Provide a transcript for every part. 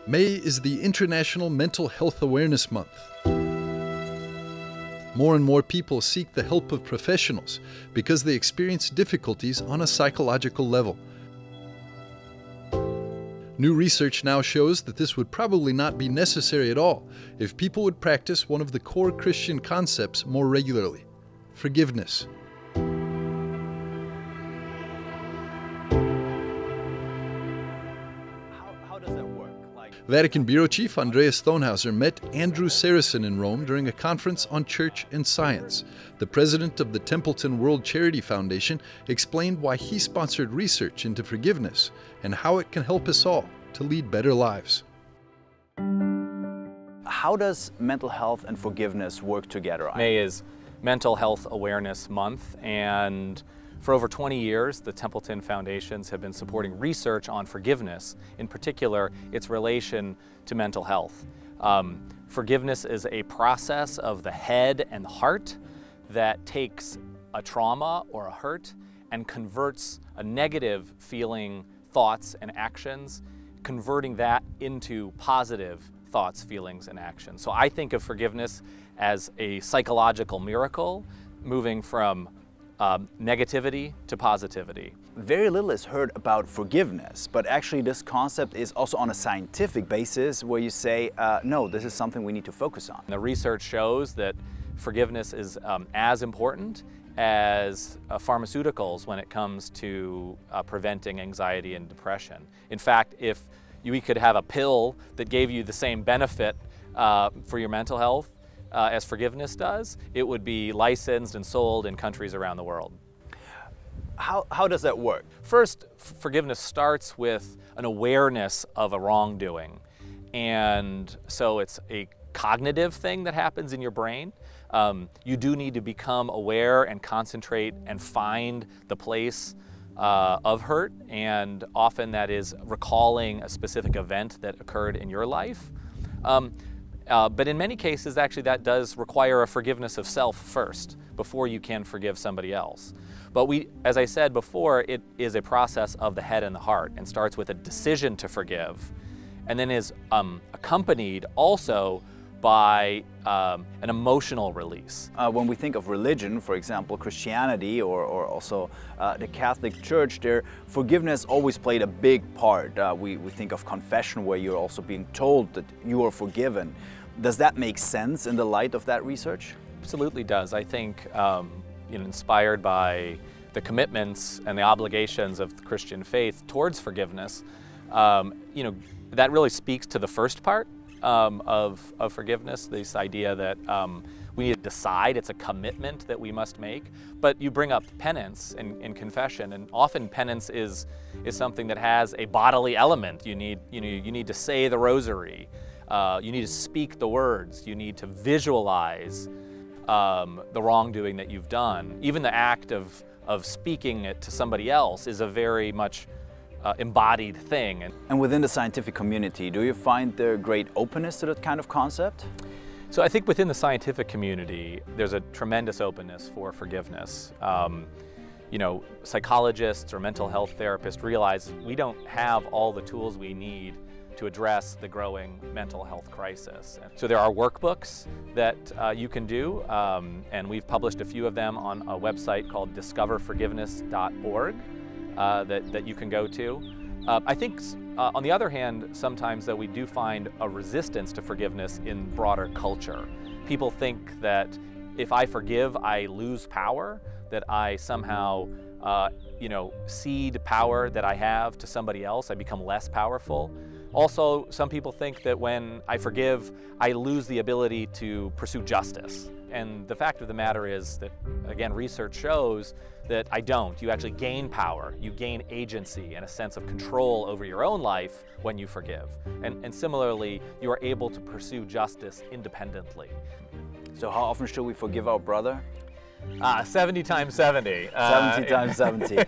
May is the International Mental Health Awareness Month. More and more people seek the help of professionals because they experience difficulties on a psychological level. New research now shows that this would probably not be necessary at all if people would practice one of the core Christian concepts more regularly: forgiveness. Vatican Bureau Chief Andreas Thonhauser met Andrew Saracen in Rome during a conference on church and science. The president of the Templeton World Charity Foundation explained why he sponsored research into forgiveness and how it can help us all to lead better lives. How does mental health and forgiveness work together? May is Mental Health Awareness Month, and for over 20 years, the Templeton Foundations have been supporting research on forgiveness, in particular, its relation to mental health. Forgiveness is a process of the head and the heart that takes a trauma or a hurt and converts a negative feeling, thoughts, and actions, converting that into positive thoughts, feelings, and actions. So I think of forgiveness as a psychological miracle, moving from negativity to positivity. Very little is heard about forgiveness, but actually this concept is also on a scientific basis where you say, no, this is something we need to focus on. The research shows that forgiveness is as important as pharmaceuticals when it comes to preventing anxiety and depression. In fact, if we could have a pill that gave you the same benefit for your mental health as forgiveness does, it would be licensed and sold in countries around the world. How does that work? First, forgiveness starts with an awareness of a wrongdoing. And so it's a cognitive thing that happens in your brain. You do need to become aware and concentrate and find the place of hurt, and often that is recalling a specific event that occurred in your life. But in many cases, actually, that does require a forgiveness of self first, before you can forgive somebody else. But as I said before, it is a process of the head and the heart, and starts with a decision to forgive, and then is accompanied also by an emotional release. When we think of religion, for example, Christianity or also the Catholic Church, there forgiveness always played a big part. We think of confession, where you're also being told that you are forgiven. Does that make sense in the light of that research? Absolutely does. I think inspired by the commitments and the obligations of the Christian faith towards forgiveness, that really speaks to the first part of forgiveness, this idea that we need to decide, it's a commitment that we must make. But you bring up penance and confession, and often penance is something that has a bodily element. You need to say the rosary, you need to speak the words, you need to visualize the wrongdoing that you've done. Even the act of speaking it to somebody else is a very much embodied thing. And within the scientific community, do you find there great openness to that kind of concept? So I think within the scientific community, there's a tremendous openness for forgiveness. Psychologists or mental health therapists realize we don't have all the tools we need to address the growing mental health crisis. So there are workbooks that you can do, and we've published a few of them on a website called discoverforgiveness.org. That you can go to. I think, on the other hand, sometimes that we do find a resistance to forgiveness in broader culture. People think that if I forgive, I lose power, that I somehow, cede power that I have to somebody else, I become less powerful. Also, some people think that when I forgive, I lose the ability to pursue justice. And the fact of the matter is that, again, research shows that I don't. You actually gain power, you gain agency and a sense of control over your own life when you forgive. And similarly, you are able to pursue justice independently. So how often should we forgive our brother? 70 times 70. 70 times 70.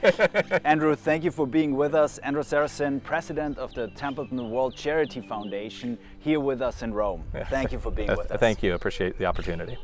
Andrew, thank you for being with us. Andrew Saracen, president of the Templeton World Charity Foundation, here with us in Rome. Thank you for being with us. Thank you. Appreciate the opportunity.